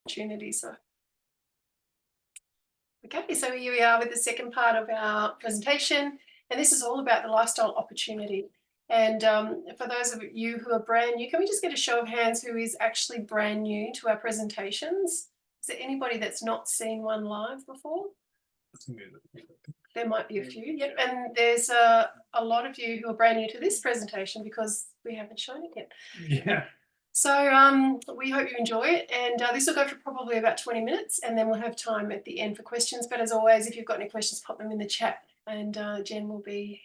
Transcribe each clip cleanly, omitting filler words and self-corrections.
opportunity. So, okay, so here we are with the second part of our presentation, and this is all about the lifestyle opportunity. And for those of you who are brand new, can we just get a show of hands who is actually brand new to our presentations? Is there anybody that's not seen one live before? There might be a few, yeah. And there's a lot of you who are brand new to this presentation because we haven't shown it yet. Yeah. So we hope you enjoy it, and this will go for probably about 20 minutes, and then we'll have time at the end for questions. But as always, if you've got any questions, pop them in the chat, and Jen will be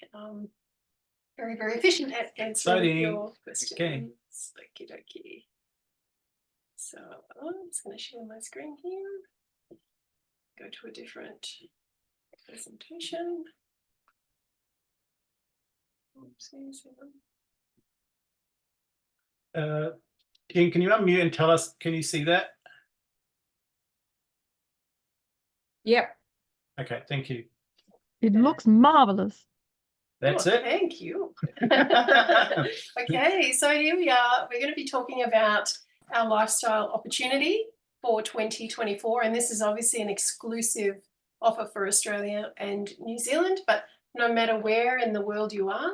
very, very efficient at answering your questions. Okay. Okie dokie. So I'm just going to share my screen here. Go to a different presentation. Oopsies. Can you unmute and tell us, can you see that? Yep. Okay, thank you. It looks marvelous. That's Oh, it. thank you. Okay, so here we are. We're going to be talking about our lifestyle opportunity for 2024, and this is obviously an exclusive offer for Australia and New Zealand, but no matter where in the world you are,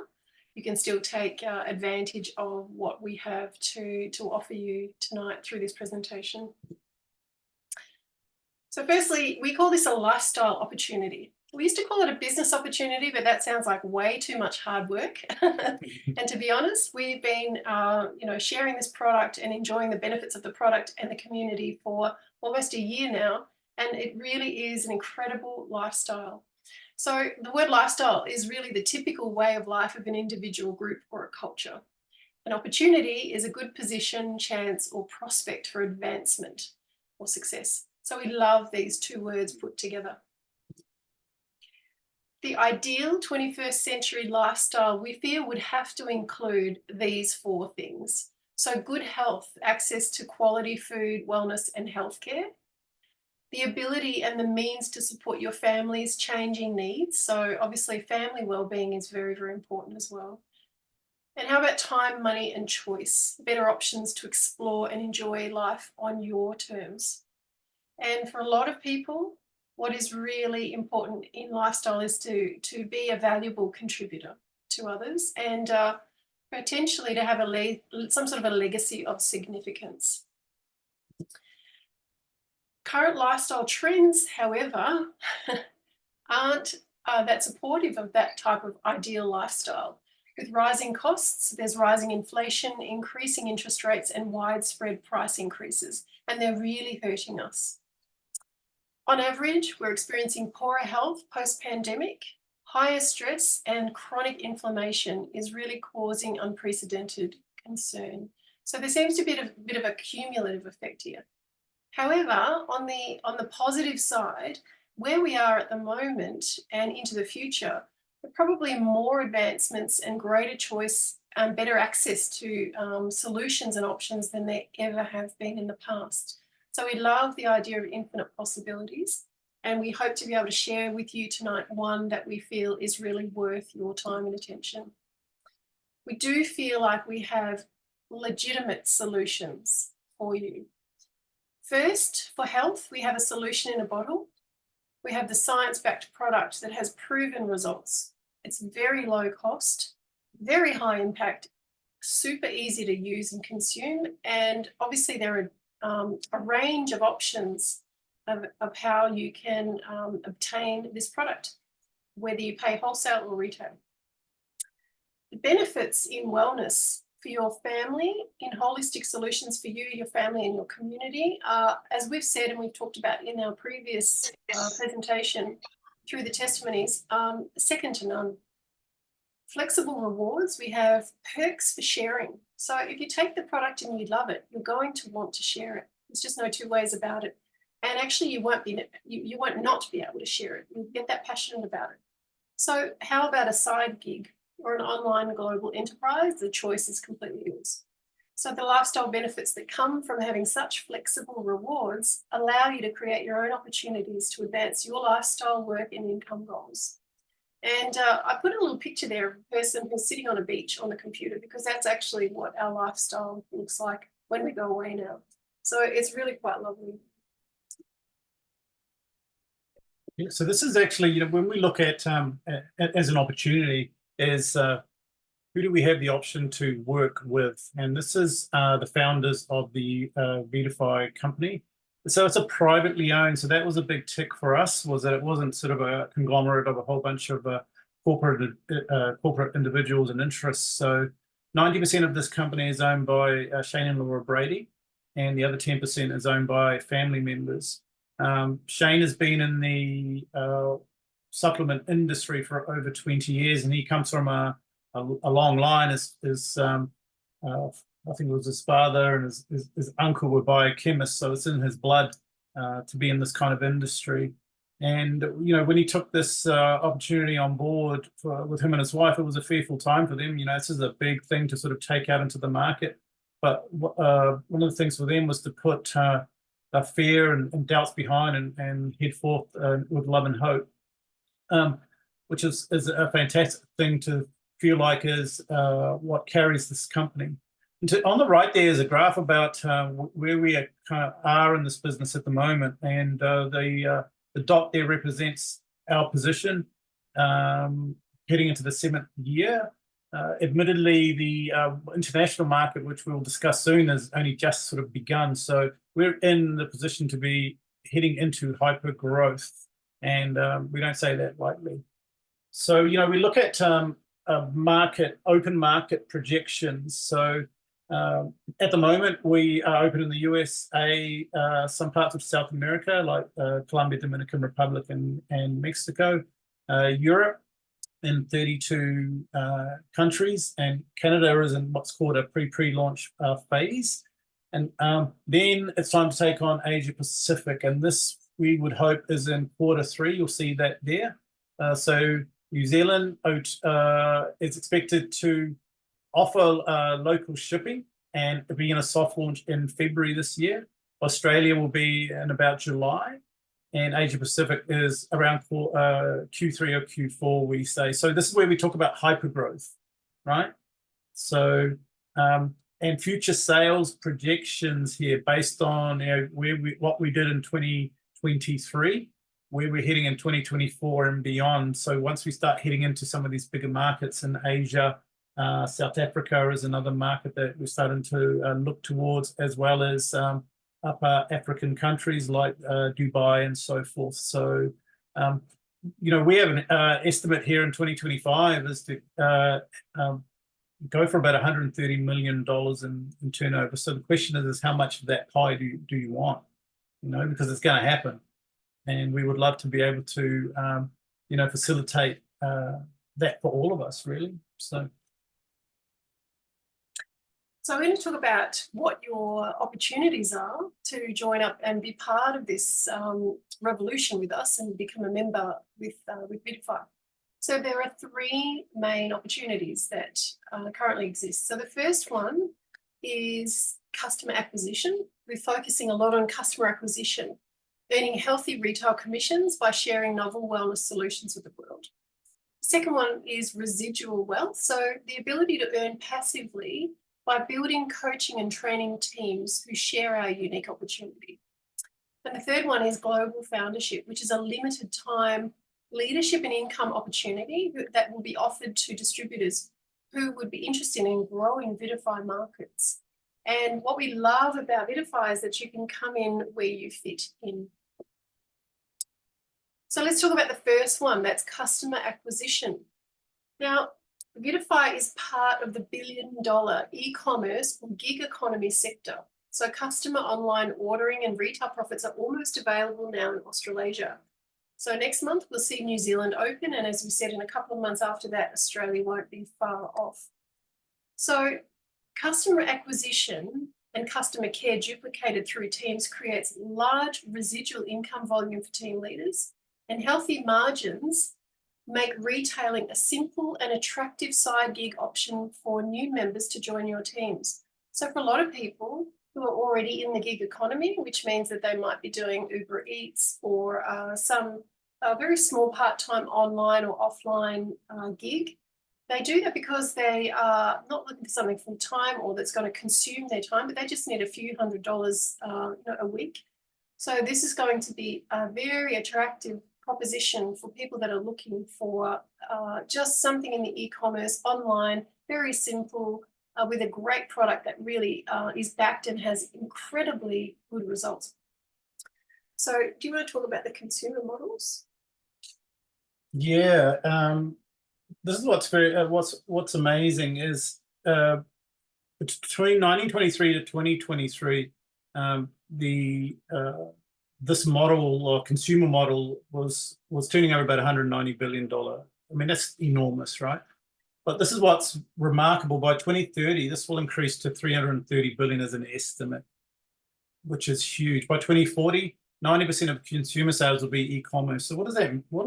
you can still take advantage of what we have to offer you tonight through this presentation. So firstly, we call this a lifestyle opportunity. We used to call it a business opportunity, but that sounds like way too much hard work. And to be honest, we've been sharing this product and enjoying the benefits of the product and the community for almost a year now, and it really is an incredible lifestyle. So the word lifestyle is really the typical way of life of an individual, group, or a culture. An opportunity is a good position, chance, or prospect for advancement or success. So we love these two words put together. The ideal 21st century lifestyle, we feel, would have to include these four things. So good health, access to quality food, wellness, and healthcare. The ability and the means to support your family's changing needs. So obviously family well-being is very, very important as well. And how about time, money, and choice? Better options to explore and enjoy life on your terms. And for a lot of people, what is really important in lifestyle is to be a valuable contributor to others, and potentially to have some sort of a legacy of significance. Current lifestyle trends, however, aren't that supportive of that type of ideal lifestyle. With rising costs, there's rising inflation, increasing interest rates, and widespread price increases, and they're really hurting us. On average, we're experiencing poorer health post-pandemic. Higher stress and chronic inflammation is really causing unprecedented concern. So there seems to be a bit of a cumulative effect here. However, on the positive side, where we are at the moment and into the future, there are probably more advancements and greater choice and better access to solutions and options than there ever have been in the past. So we love the idea of infinite possibilities, and we hope to be able to share with you tonight one that we feel is really worth your time and attention. We do feel like we have legitimate solutions for you. First, for health, we have a solution in a bottle. We have the science-backed product that has proven results. It's very low cost, very high impact, super easy to use and consume, and obviously there are a range of options of how you can obtain this product, whether you pay wholesale or retail. The benefits in wellness for your family, in holistic solutions for you, your family, and your community are, as we've said and we've talked about in our previous presentation through the testimonies, second to none. Flexible rewards, we have perks for sharing. So if you take the product and you love it, you're going to want to share it. There's just no two ways about it. And actually you won't not be able to share it. You'll get that passionate about it. So how about a side gig or an online global enterprise? The choice is completely yours. So the lifestyle benefits that come from having such flexible rewards allow you to create your own opportunities to advance your lifestyle, work, and income goals. And I put a little picture there of a person who's sitting on a beach on the computer, because that's actually what our lifestyle looks like when we go away now. So it's really quite lovely. Yeah, so this is actually, when we look at as an opportunity, is who do we have the option to work with? And this is the founders of the Vidify company. So it's a privately owned. So that was a big tick for us, was that it wasn't sort of a conglomerate of a whole bunch of corporate individuals and interests. So 90% of this company is owned by Shane and Laura Brady, and the other 10% is owned by family members. Shane has been in the supplement industry for over 20 years, and he comes from a long line. I think it was his father and his uncle were biochemists, so it's in his blood to be in this kind of industry. And when he took this opportunity on board with him and his wife, it was a fearful time for them. This is a big thing to sort of take out into the market. But one of the things for them was to put fear and doubts behind and head forth with love and hope, which is a fantastic thing to feel like is what carries this company. On the right there is a graph about where we are in this business at the moment, and the dot there represents our position heading into the 7th year. Admittedly, the international market, which we'll discuss soon, has only just sort of begun. So we're in the position to be heading into hyper growth, and we don't say that lightly. So we look at open market projections. So at the moment, we are open in the USA, some parts of South America, like Colombia, Dominican Republic, and Mexico, Europe in 32 countries, and Canada is in what's called a pre-launch phase. And then it's time to take on Asia Pacific, and this we would hope is in Q3. You'll see that there. So New Zealand is expected to offer local shipping and be in a soft launch in February this year. Australia will be in about July, and Asia Pacific is around Q3 or Q4, we say. So this is where we talk about hypergrowth, right? So and future sales projections here based on what we did in 2023, where we're heading in 2024 and beyond. So once we start heading into some of these bigger markets in Asia, South Africa is another market that we're starting to look towards, as well as upper African countries like Dubai and so forth. So, we have an estimate here in 2025 is to go for about $130 million in turnover. So the question is how much of that pie do you want? Because it's going to happen, and we would love to be able to, facilitate that for all of us, really. So I'm going to talk about what your opportunities are to join up and be part of this revolution with us and become a member with Vidify. So there are 3 main opportunities that currently exist. So the first one is customer acquisition. We're focusing a lot on customer acquisition, earning healthy retail commissions by sharing novel wellness solutions with the world. The second one is residual wealth. So the ability to earn passively by building, coaching and training teams who share our unique opportunity. And the third one is global foundership, which is a limited time leadership and income opportunity that will be offered to distributors who would be interested in growing Vidify markets. And what we love about Vidify is that you can come in where you fit in. So let's talk about the first one, that's customer acquisition. Now, Vidify is part of the billion-dollar e-commerce or gig economy sector. So customer online ordering and retail profits are almost available now in Australasia. So next month we'll see New Zealand open, and as we said, in a couple of months after that, Australia won't be far off. So customer acquisition and customer care duplicated through teams creates large residual income volume for team leaders, and healthy margins make retailing a simple and attractive side gig option for new members to join your teams. So for a lot of people who are already in the gig economy, which means that they might be doing Uber Eats or some very small part-time online or offline gig, they do that because they are not looking for something full-time or that's going to consume their time, but they just need a few $100s a week. So this is going to be a very attractive proposition for people that are looking for just something in the e-commerce online, very simple, with a great product that really is backed and has incredibly good results. So do you want to talk about the consumer models? Yeah, this is what's what's amazing is between 1923 to 2023, this model or consumer model was turning over about $190 billion. I mean, that's enormous, right? But this is what's remarkable. By 2030, this will increase to 330 billion as an estimate, which is huge. By 2040, 90% of consumer sales will be e-commerce. So what does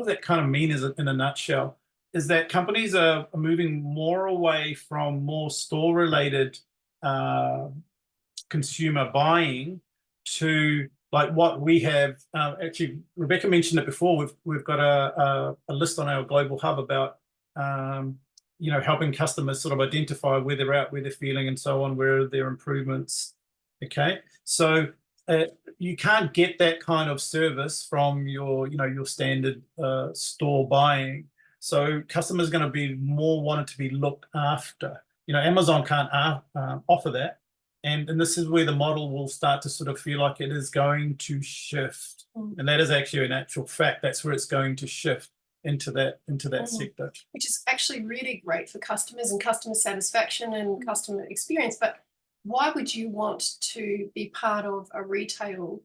that kind of mean in a nutshell? Is that companies are moving more away from more store-related consumer buying to like what we have. Actually, Rebecca mentioned it before. We've got a list on our global hub about helping customers sort of identify where they're at, where they're feeling, and so on, where are their improvements. Okay, so you can't get that kind of service from your standard store buying. So customers are going to be more wanted to be looked after. Amazon can't offer that. And this is where the model will start to sort of feel like it is going to shift. And that is actually an actual fact. That's where it's going to shift into that sector. Which is actually really great for customers and customer satisfaction and customer experience. But why would you want to be part of a retail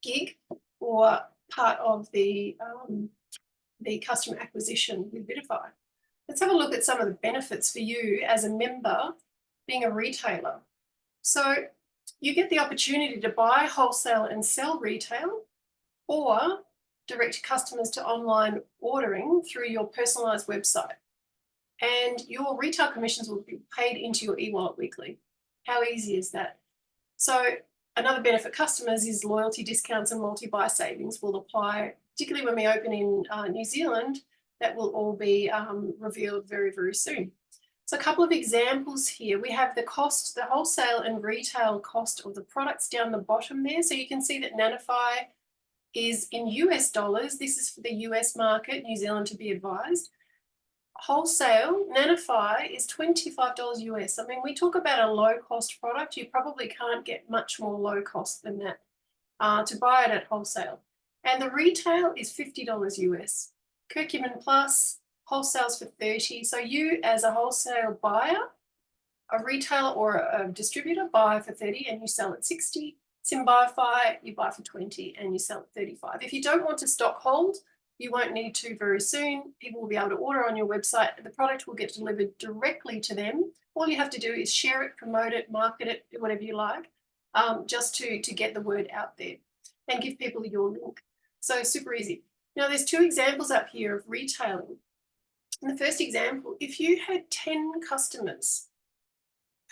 gig or part of the customer acquisition with Bitify? Let's have a look at some of the benefits for you as a member being a retailer. So you get the opportunity to buy wholesale and sell retail, or direct customers to online ordering through your personalized website. And your retail commissions will be paid into your e-wallet weekly. How easy is that? So another benefit customers is loyalty discounts and multi-buy savings will apply, particularly when we open in New Zealand. That will all be revealed very, very soon. So a couple of examples here. We have the cost, the wholesale and retail cost of the products down the bottom there. So you can see that Nanofy is in US dollars. This is for the US market, New Zealand to be advised. Wholesale, Nanofy is $25 US. I mean, we talk about a low-cost product. You probably can't get much more low cost than that to buy it at wholesale. And the retail is $50 US. Curcumin Plus, wholesales for $30. So you as a wholesale buyer, a retailer or a distributor buy for $30 and you sell at $60. Symbiofy, you buy for $20 and you sell at $35. If you don't want to stock hold, you won't need to very soon. People will be able to order on your website. The product will get delivered directly to them. All you have to do is share it, promote it, market it, whatever you like, just to get the word out there and give people your link. So super easy. Now there's two examples up here of retailing. In the first example, if you had 10 customers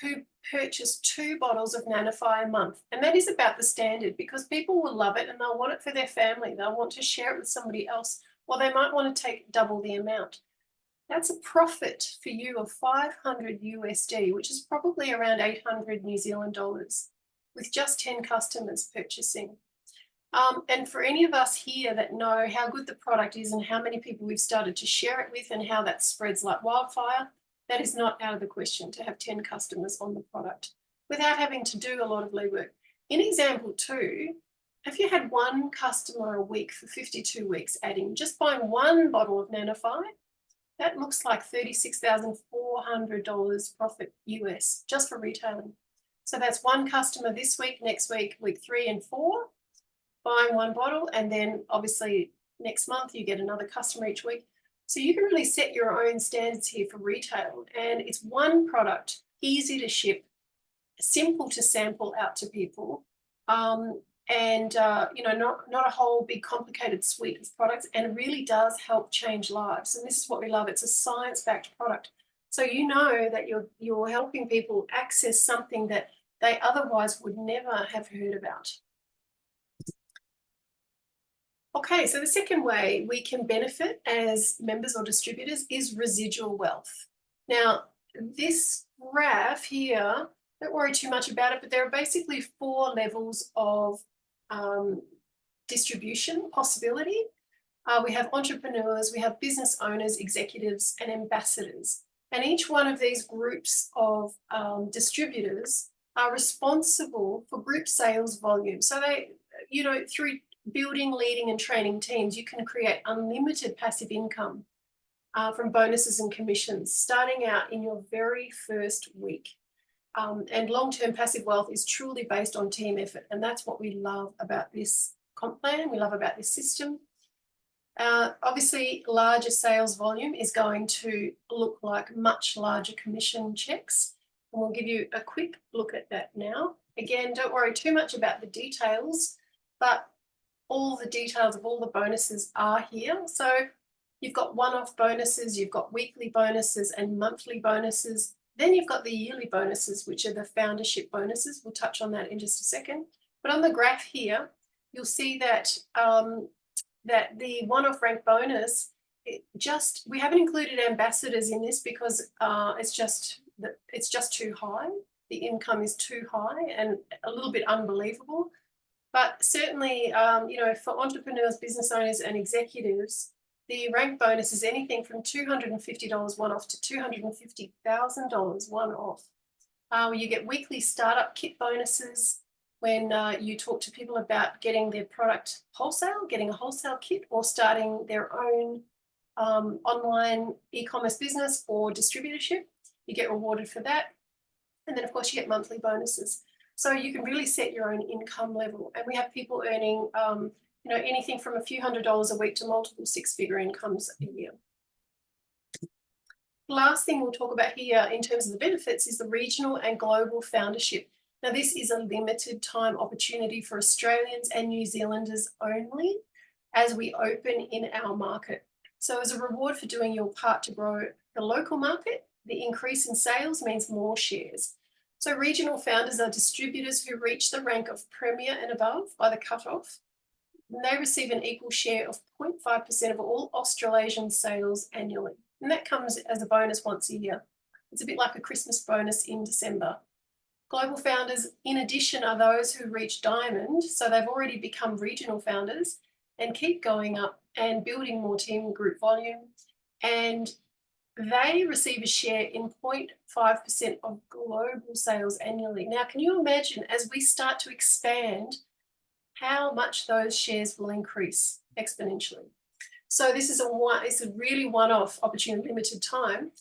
who purchase 2 bottles of Nanofy a month, and that is about the standard because people will love it and they'll want it for their family. They'll want to share it with somebody else, or they might want to take double the amount. That's a profit for you of 500 USD, which is probably around 800 New Zealand dollars, with just 10 customers purchasing. And for any of us here that know how good the product is and how many people we've started to share it with and how that spreads like wildfire, that is not out of the question to have 10 customers on the product without having to do a lot of legwork. In example 2, if you had 1 customer a week for 52 weeks adding, just buying 1 bottle of Nanofy, that looks like $36,400 profit US just for retailing. So that's 1 customer this week, next week, week 3 and 4, buying 1 bottle, and then obviously next month you get another customer each week. So you can really set your own standards here for retail, and it's 1 product, easy to ship, simple to sample out to people, not a whole big complicated suite of products, and it really does help change lives. And this is what we love. It's a science-backed product. So you know that you're helping people access something that they otherwise would never have heard about. Okay, so the second way we can benefit as members or distributors is residual wealth. Now, this graph here, don't worry too much about it, but there are basically 4 levels of distribution possibility. We have entrepreneurs, we have business owners, executives, and ambassadors. And each one of these groups of distributors are responsible for group sales volume. So they, you know, through building, leading, and training teams, you can create unlimited passive income from bonuses and commissions starting out in your very first week. And long-term passive wealth is truly based on team effort. And that's what we love about this comp plan. We love about this system. Obviously, larger sales volume is going to look like much larger commission checks. And we'll give you a quick look at that now. Again, don't worry too much about the details, but all the details of all the bonuses are here. So you've got one-off bonuses, you've got weekly bonuses and monthly bonuses. Then you've got the yearly bonuses, which are the foundership bonuses. We'll touch on that in just a second. But on the graph here, you'll see that that the one-off rank bonus, we haven't included ambassadors in this because it's just too high. The income is too high and a little bit unbelievable. But certainly, you know, for entrepreneurs, business owners, and executives, the rank bonus is anything from $250 one-off to $250,000 one-off. You get weekly startup kit bonuses when you talk to people about getting their product wholesale, getting a wholesale kit, or starting their own online e-commerce business or distributorship. You get rewarded for that. And then, of course, you get monthly bonuses. So you can really set your own income level. And we have people earning you know, anything from a few $100s a week to multiple six-figure incomes a year. The last thing we'll talk about here in terms of the benefits is the regional and global foundership. Now, this is a limited time opportunity for Australians and New Zealanders only as we open in our market. So as a reward for doing your part to grow the local market, the increase in sales means more shares. So regional founders are distributors who reach the rank of Premier and above by the cutoff. And they receive an equal share of 0.5% of all Australasian sales annually. And that comes as a bonus once a year. It's a bit like a Christmas bonus in December. Global founders, in addition, are those who reach Diamond, so they've already become regional founders and keep going up and building more team group volume. And they receive a share in 0.5% of global sales annually. Now, can you imagine as we start to expand how much those shares will increase exponentially? So this is a really one-off opportunity, limited time.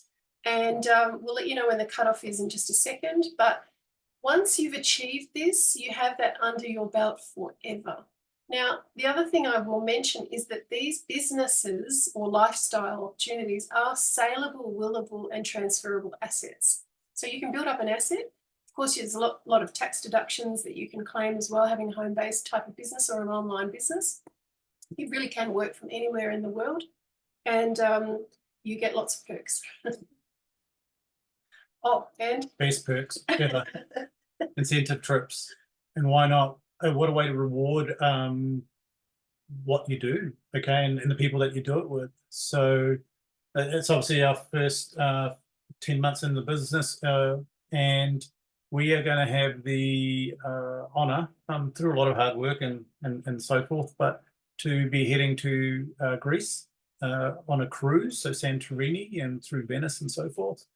And we'll let you know when the cutoff is in just a second. But once you've achieved this, you have that under your belt forever. Now, the other thing I will mention is that these businesses or lifestyle opportunities are saleable, willable, and transferable assets. So you can build up an asset. Of course, there's a lot of tax deductions that you can claim as well, having a home-based type of business or an online business. You really can work from anywhere in the world, and you get lots of perks. Oh, and Best perks, better incentive trips, and why not? What a way to reward what you do, okay, and the people that you do it with. So it's obviously our first 10 months in the business, and we are going to have the honour, through a lot of hard work and so forth, but to be heading to Greece on a cruise, so Santorini and through Venice and so forth.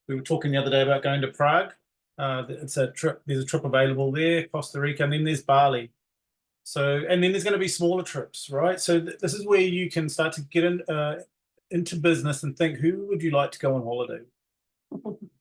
We were talking the other day about going to Prague. It's a trip. There's a trip available there, Costa Rica, and then there's Bali. So, and then there's going to be smaller trips, right? So this is where you can start to get into business and think, who would you like to go on holiday?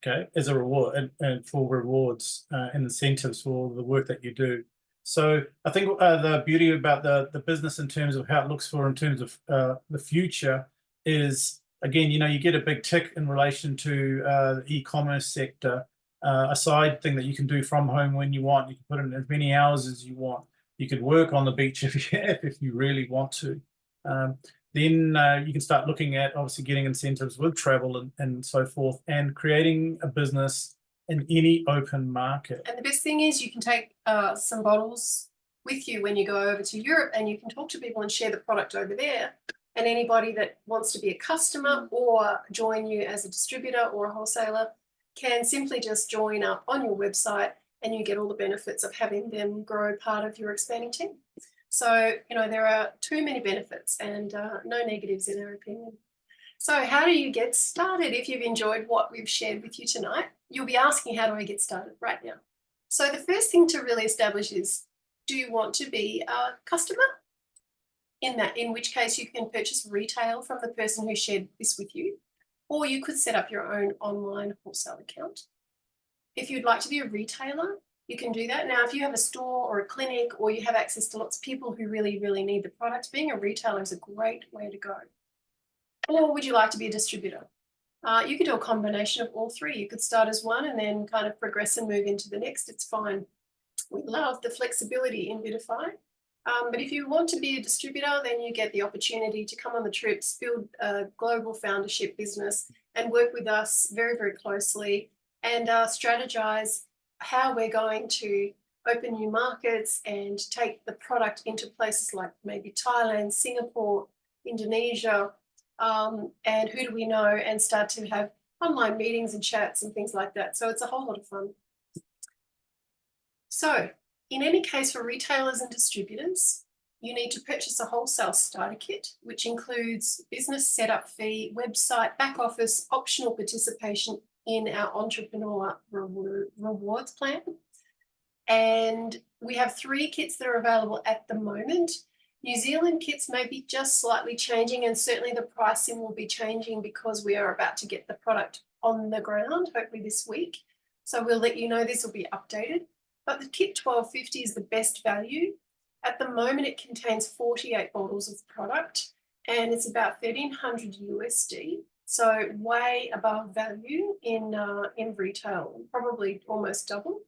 Okay, as a reward and for rewards and incentives for the work that you do. So I think the beauty about the business in terms of how it looks for in terms of the future is, again, you know, you get a big tick in relation to the e-commerce sector, a side thing that you can do from home when you want. You can put in as many hours as you want. You could work on the beach if you really want to. Then you can start looking at obviously getting incentives with travel and so forth, and creating a business in any open market. And the best thing is you can take some bottles with you when you go over to Europe, and you can talk to people and share the product over there. And anybody that wants to be a customer or join you as a distributor or a wholesaler can simply just join up on your website, and you get all the benefits of having them grow part of your expanding team. So, there are too many benefits and no negatives in our opinion. So how do you get started if you've enjoyed what we've shared with you tonight? You'll be asking, how do I get started right now? So the first thing to really establish is, do you want to be a customer? In which case you can purchase retail from the person who shared this with you, or you could set up your own online wholesale account. If you'd like to be a retailer, you can do that. Now, if you have a store or a clinic, or you have access to lots of people who really, really need the product, being a retailer is a great way to go. Or would you like to be a distributor? You could do a combination of all three. You could start as one and then kind of progress and move into the next. It's fine. We love the flexibility in Bitify. But if you want to be a distributor, then you get the opportunity to come on the trips, build a global foundership business, and work with us very, very closely and strategize how we're going to open new markets and take the product into places like maybe Thailand, Singapore, Indonesia, and who do we know, and start to have online meetings and chats and things like that. So it's a whole lot of fun. So in any case, for retailers and distributors, you need to purchase a wholesale starter kit, which includes business setup fee, website, back office, optional participation in our entrepreneur rewards plan. And we have 3 kits that are available at the moment. New Zealand kits may be just slightly changing, and certainly the pricing will be changing because we are about to get the product on the ground, hopefully this week. So we'll let you know, this will be updated. But the kit 1250 is the best value. At the moment, it contains 48 bottles of product, and it's about $1,300 USD. So way above value in retail, probably almost double.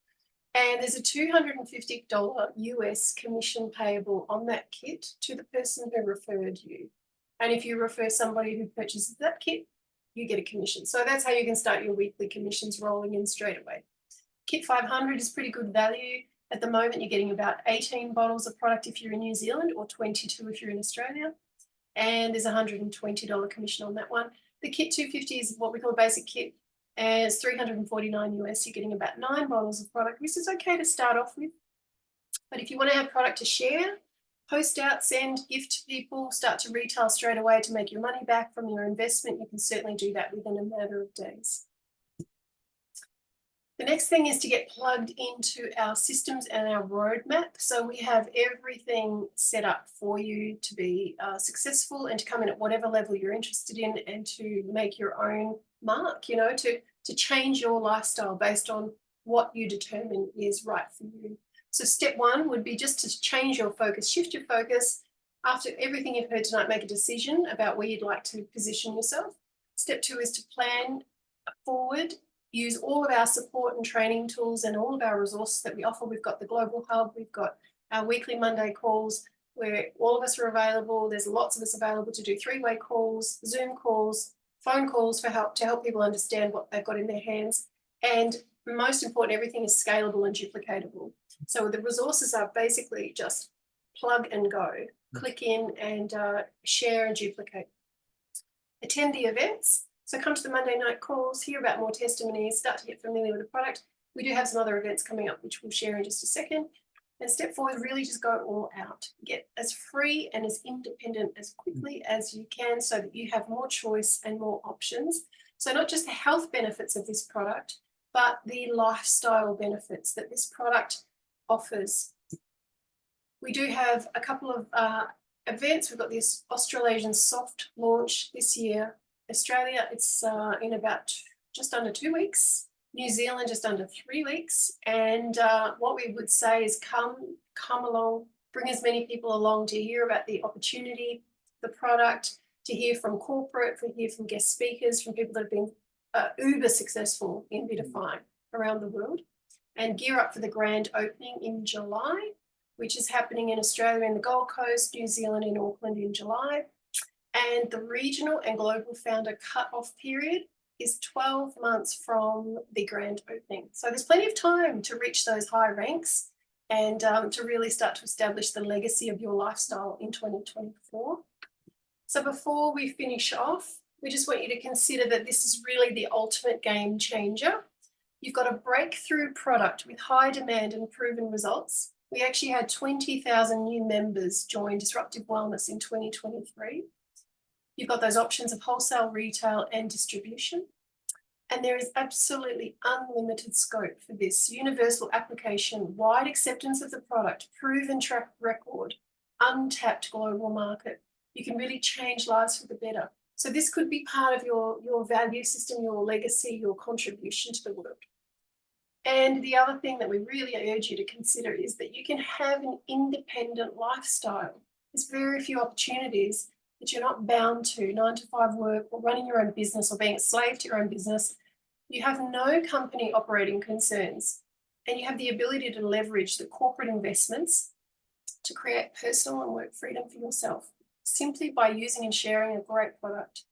And there's a $250 US commission payable on that kit to the person who referred you. And if you refer somebody who purchases that kit, you get a commission. So that's how you can start your weekly commissions rolling in straight away. Kit 500 is pretty good value. At the moment, you're getting about 18 bottles of product if you're in New Zealand, or 22 if you're in Australia. And there's a $120 commission on that one. The kit 250 is what we call a basic kit, and it's $349 US. You're getting about 9 bottles of product. This is okay to start off with. But if you want to have product to share, post out, send, gift to people, start to retail straight away to make your money back from your investment, you can certainly do that within a matter of days. The next thing is to get plugged into our systems and our roadmap. So we have everything set up for you to be successful and to come in at whatever level you're interested in, and to make your own mark, to change your lifestyle based on what you determine is right for you. So step 1 would be just to change your focus, shift your focus. After everything you've heard tonight, make a decision about where you'd like to position yourself. Step 2 is to plan forward. Use all of our support and training tools and all of our resources that we offer. We've got the Global Hub, we've got our weekly Monday calls where all of us are available. There's lots of us available to do 3-way calls, Zoom calls, phone calls to help people understand what they've got in their hands. And most important, everything is scalable and duplicatable. So the resources are basically just plug and go, click in and share and duplicate. Attend the events. So come to the Monday night calls, hear about more testimonies, start to get familiar with the product. We do have some other events coming up, which we'll share in just a second. And step 4 is really just go all out. Get as free and as independent as quickly as you can, so that you have more choice and more options. So not just the health benefits of this product, but the lifestyle benefits that this product offers. We do have a couple of events. We've got this Australasian soft launch this year. Australia, it's in about just under 2 weeks. New Zealand, just under 3 weeks. And what we would say is come along, bring as many people along to hear about the opportunity, the product, to hear from corporate, to hear from guest speakers, from people that have been uber successful in Bitify around the world, and gear up for the grand opening in July, which is happening in Australia in the Gold Coast, New Zealand in Auckland in July. And the regional and global founder cut-off period is 12 months from the grand opening. So there's plenty of time to reach those high ranks and to really start to establish the legacy of your lifestyle in 2024. So before we finish off, we just want you to consider that this is really the ultimate game changer. You've got a breakthrough product with high demand and proven results. We actually had 20,000 new members join Disruptive Wellness in 2023. You've got those options of wholesale, retail, and distribution. And there is absolutely unlimited scope for this universal application, wide acceptance of the product, proven track record, untapped global market. You can really change lives for the better. So this could be part of your value system, your legacy, your contribution to the world. And the other thing that we really urge you to consider is that you can have an independent lifestyle. There's very few opportunities that you're not bound to 9-to-5 work or running your own business or being a slave to your own business. You have no company operating concerns, and you have the ability to leverage the corporate investments to create personal and work freedom for yourself simply by using and sharing a great product.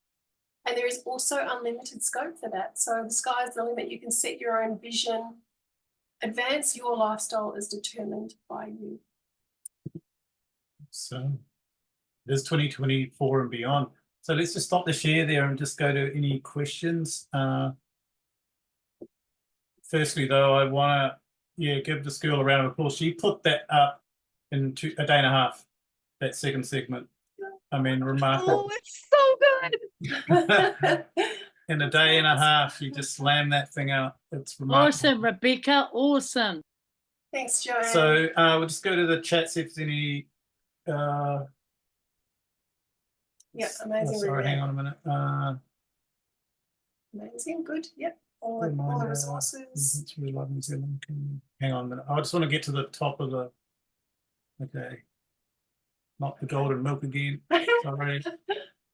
And there is also unlimited scope for that. So the sky's the limit. You can set your own vision, advance your lifestyle as determined by you. So there's 2024 and beyond. So let's just stop the share there and just go to any questions. Firstly, though, I want to give this girl a round of applause. She put that up in a day and a half, that second segment. I mean, remarkable. Oh, it's so good. In a day and a half, she just slammed that thing out. It's remarkable. Awesome, Rebecca. Awesome. Thanks, Joanne. So we'll just go to the chat, see if there's any. Yeah, amazing. Sorry, hang on a minute. Amazing, good. Yep. All the Reminder, resources. It's really love New Zealand. Hang on a minute. I just want to get to the top of the. Okay. Not the golden milk again. Sorry.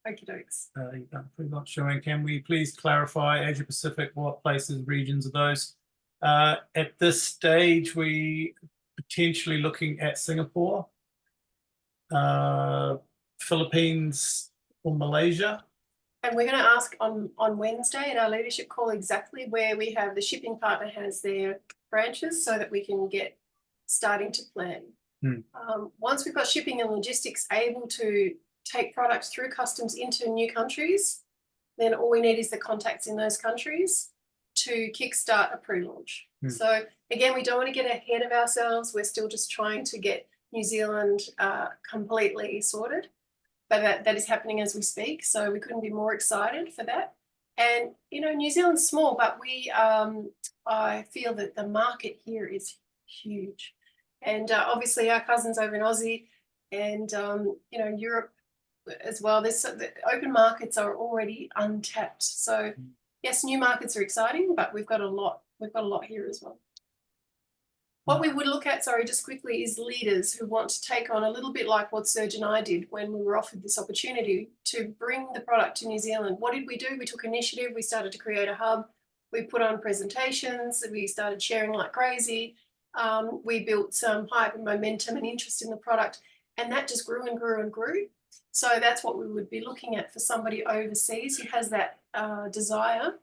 Okie dokes. You're not showing. Can we please clarify Asia Pacific? What places, regions are those? At this stage, we potentially looking at Singapore, Philippines, or Malaysia. And we're going to ask on Wednesday at our leadership call exactly where we have the shipping partner has their branches so that we can get starting to plan. Once we've got shipping and logistics able to take products through customs into new countries, then all we need is the contacts in those countries to kickstart a pre-launch. So again, we don't want to get ahead of ourselves. We're still just trying to get New Zealand completely sorted. But that is happening as we speak, so we couldn't be more excited for that. And you know, New Zealand's small, but we I feel that the market here is huge, and obviously our cousins over in Aussie and you know, Europe as well. The open markets are already untapped. So yes, new markets are exciting, but we've got a lot here as well. What we would look at, sorry, just quickly, is leaders who want to take on a little bit like what Serge and I did when we were offered this opportunity to bring the product to New Zealand. What did we do? We took initiative. We started to create a hub. We put on presentations. We started sharing like crazy. We built some hype and momentum and interest in the product, and that just grew and grew and grew. So that's what we would be looking at for somebody overseas who has that desire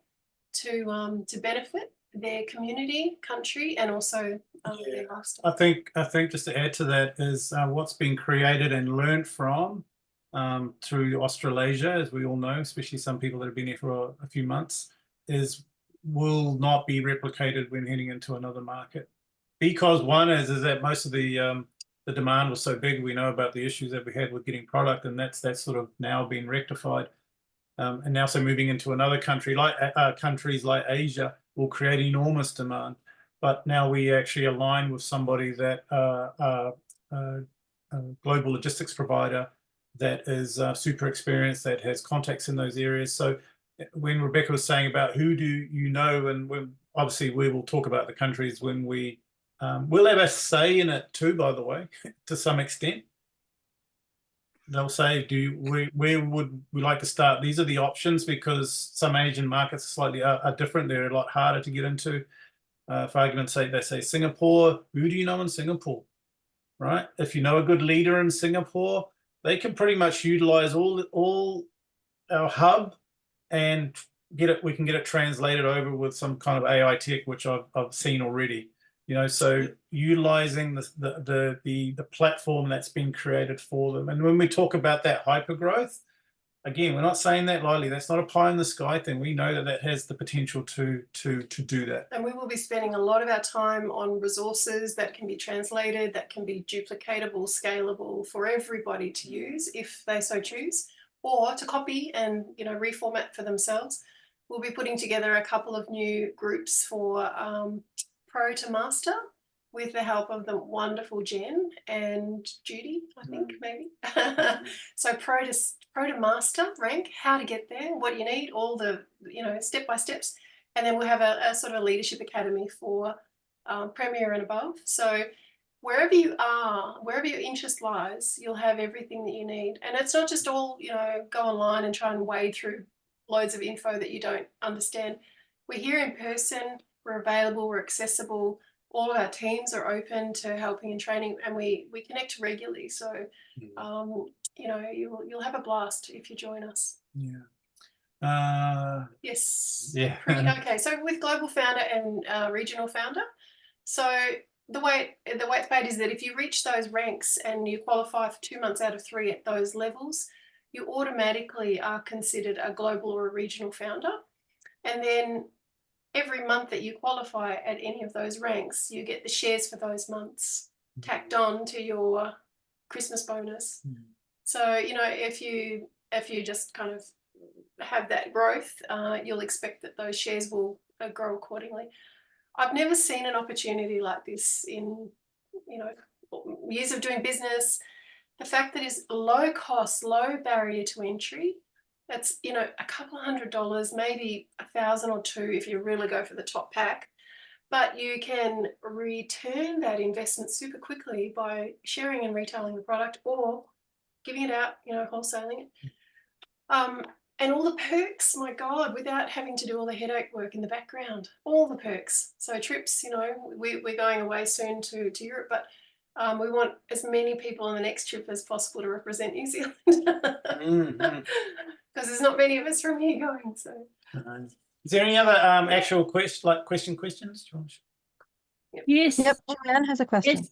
to benefit their community, country, and also their lifestyle. I think just to add to that is what's been created and learned from through Australasia, as we all know, especially some people that have been here for a few months, will not be replicated when heading into another market. Because one is that most of the demand was so big. We know about the issues that we had with getting product, and that's sort of now been rectified. And now, so moving into another country, like countries like Asia, will create enormous demand. But now we actually align with somebody that a global logistics provider that is super experienced, that has contacts in those areas. So when Rebecca was saying about who do you know, and obviously we will talk about the countries when we we'll have a say in it too, by the way, to some extent. They'll say, where would we like to start? These are the options, because some Asian markets are slightly are different. They're a lot harder to get into. For argument's sake, they say Singapore. Who do you know in Singapore, right? If you know a good leader in Singapore, they can pretty much utilize all our hub and get it. We can get it translated over with some kind of AI tech, which I've seen already. You know, so utilizing the platform that's been created for them. And when we talk about that hyper growth, again, we're not saying that lightly. That's not a pie in the sky thing. We know that that has the potential to do that. And we will be spending a lot of our time on resources that can be translated, that can be duplicatable, scalable for everybody to use if they so choose, or to copy and reformat for themselves. We'll be putting together a couple of new groups for Pro to Master with the help of the wonderful Jen and Judy, I think, maybe. So Pro to Master rank, how to get there, what you need, all the step by steps. And then we'll have a sort of a leadership academy for Premier and above. So wherever you are, wherever your interest lies, you'll have everything that you need. And it's not just all, go online and try and wade through loads of info that you don't understand. We're here in person, we're available, we're accessible. All of our teams are open to helping and training, and we connect regularly. So, you'll have a blast if you join us. Yeah. Yes. Yeah. Okay. So with global founder and regional founder, so the way it's paid is that if you reach those ranks and you qualify for 2 months out of 3 at those levels, you automatically are considered a global or a regional founder. And then every month that you qualify at any of those ranks, you get the shares for those months tacked on to your Christmas bonus. So, if you just kind of have that growth, you'll expect that those shares will grow accordingly. I've never seen an opportunity like this in, years of doing business. The fact that it's low cost, low barrier to entry. That's, a couple of $100, maybe $1,000 or $2,000 if you really go for the top pack. But you can return that investment super quickly by sharing and retailing the product or giving it out, wholesaling it. And all the perks, my God, without having to do all the headache work in the background, all the perks. So trips, we're going away soon to Europe, but we want as many people on the next trip as possible to represent New Zealand. Because there's not many of us from here going. So, is there any other actual questions? Yes. Yep, Joanne has a question. Yes.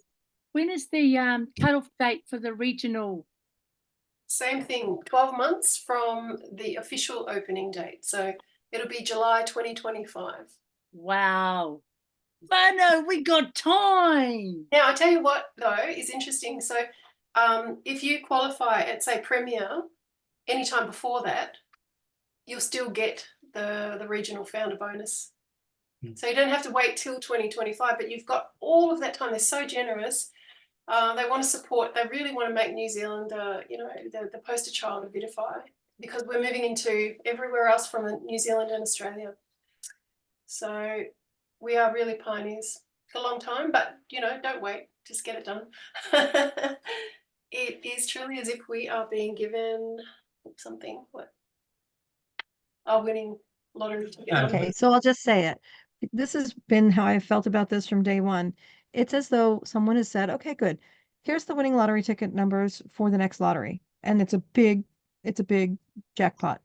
When is the cutoff date for the regional? Same thing, 12 months from the official opening date. So it'll be July 2025. Wow. Mano, we got time. Now, I tell you what, though, is interesting. So if you qualify at, say, Premier, anytime before that, you'll still get the regional founder bonus. So you don't have to wait till 2025, but you've got all of that time. They're so generous. They want to support, they really want to make New Zealand, the poster child of Vitify, because we're moving into everywhere else from New Zealand and Australia. So we are really pioneers for a long time, but, don't wait, just get it done. It is truly as if we are being given something, winning lottery ticket. Okay, so I'll just say it. This has been how I felt about this from day one. It's as though someone has said, okay, good. Here's the winning lottery ticket numbers for the next lottery. And it's a big jackpot.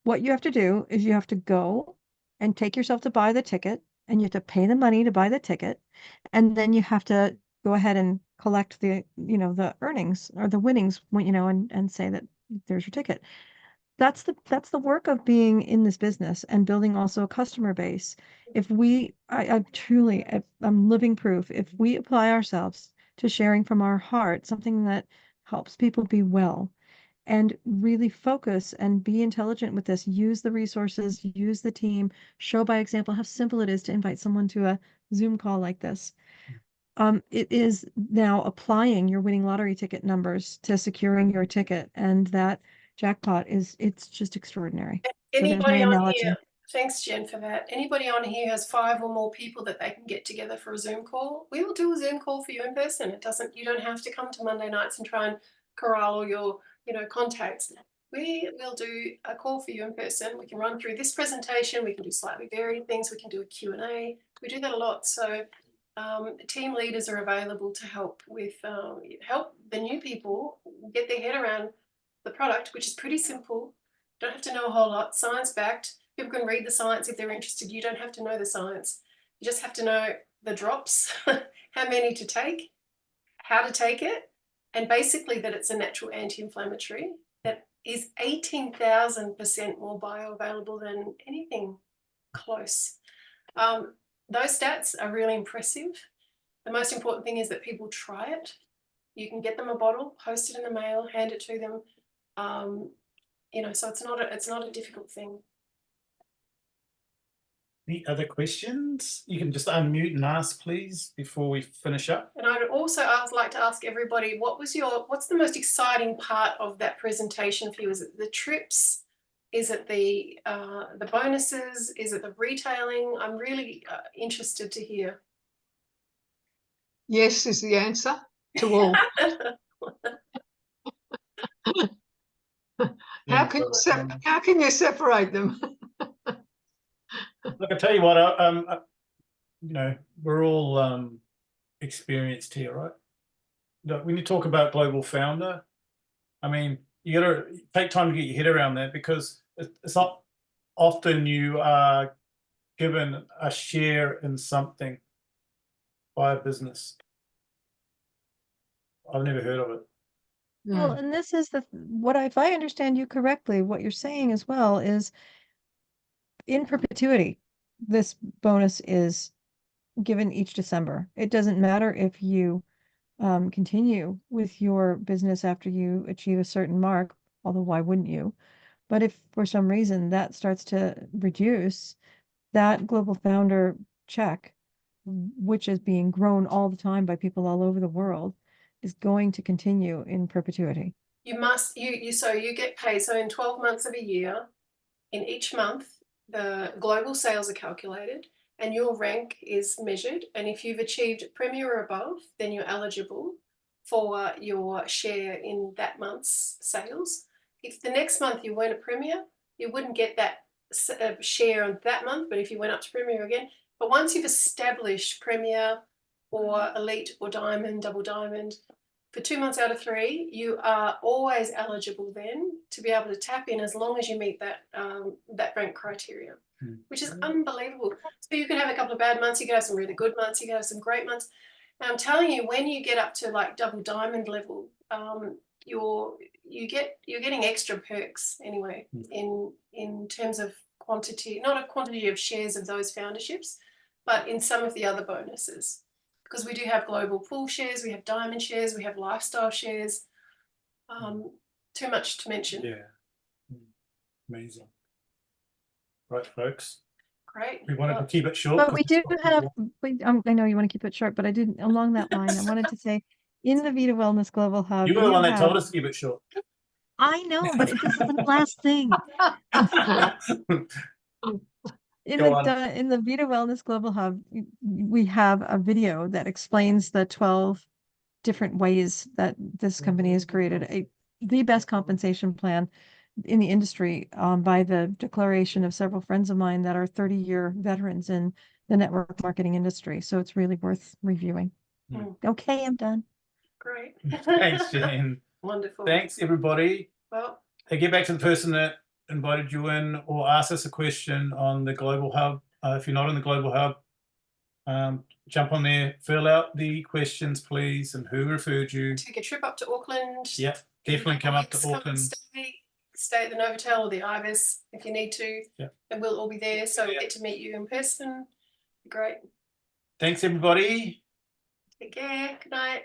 What you have to do is you have to go and take yourself to buy the ticket, and you have to pay the money to buy the ticket. And then you have to go ahead and collect the, the earnings or the winnings, and say that there's your ticket. That's the work of being in this business and building also a customer base. If I'm living proof. If we apply ourselves to sharing from our heart, something that helps people be well, and really focus and be intelligent with this, use the resources, use the team, show by example how simple it is to invite someone to a Zoom call like this. It is now applying your winning lottery ticket numbers to securing your ticket, and that jackpot it's just extraordinary. Anybody on here, thanks Jen for that. Anybody on here has 5 or more people that they can get together for a Zoom call, we will do a Zoom call for you in person. You don't have to come to Monday nights and try and corral all your contacts. We will do a call for you in person. We can run through this presentation, we can do slightly varied things, we can do a Q&A. We do that a lot. So team leaders are available to help the new people get their head around the product, which is pretty simple. Don't have to know a whole lot. Science backed. People can read the science if they're interested. You don't have to know the science. You just have to know the drops, how many to take, how to take it, and basically that it's a natural anti-inflammatory, that is 18,000% more bioavailable than anything close. Those stats are really impressive. The most important thing is that people try it. You can get them a bottle, post it in the mail, hand it to them. You know, so it's not a difficult thing. Any other questions? You can just unmute and ask, please, before we finish up. And I'd also like to ask everybody, what's the most exciting part of that presentation for you? Is it the trips? Is it the bonuses? Is it the retailing? I'm really interested to hear. Yes is the answer to all. How can you separate them? Look, I tell you what, you know, we're all experienced here, right? Look, when you talk about Global Founder, I mean, you got to take time to get your head around that, because it's not often you are given a share in something by a business. I've never heard of it. Well, and this is if I understand you correctly, what you're saying as well is in perpetuity, this bonus is given each December. It doesn't matter if you continue with your business after you achieve a certain mark, although why wouldn't you? But if for some reason that starts to reduce, that Global Founder check, which is being grown all the time by people all over the world, is going to continue in perpetuity. You get paid. So in 12 months of a year, in each month, the global sales are calculated and your rank is measured. And if you've achieved Premier or above, then you're eligible for your share in that month's sales. If the next month you weren't a Premier, you wouldn't get that share of that month. But if you went up to Premier again, but once you've established Premier or Elite or Diamond, Double Diamond, for 2 months out of 3, you are always eligible then to be able to tap in, as long as you meet that rank criteria, which is unbelievable. So you can have a couple of bad months, you can have some really good months, you can have some great months. And I'm telling you, when you get up to like Double Diamond level, you're getting extra perks anyway in terms of quantity, not a quantity of shares of those founderships, but in some of the other bonuses. Because we do have global pool shares, we have diamond shares, we have lifestyle shares. Too much to mention. Yeah. Amazing. Right, folks. Great. We wanted to keep it short. But we do have, I know you want to keep it short, but I didn't, along that line, I wanted to say, in the Vita Wellness Global Hub. You were the one that told us to keep it short. I know, but this is the last thing. In the Vita Wellness Global Hub, we have a video that explains the 12 different ways that this company has created the best compensation plan in the industry, by the declaration of several friends of mine that are 30-year veterans in the network marketing industry. So it's really worth reviewing. Okay, I'm done. Great. Thanks, Jane. Wonderful. Thanks, everybody. Well, Hey, get back to the person that invited you in, or ask us a question on the Global Hub. If you're not in the Global Hub, jump on there, fill out the questions, please, and who referred you. take a trip up to Auckland. Yep, definitely come up to Auckland. Stay at the Novotel or the Ibis if you need to. Yep. And we'll all be there, so we'll get to meet you in person. Great. Thanks, everybody. Take care. Good night.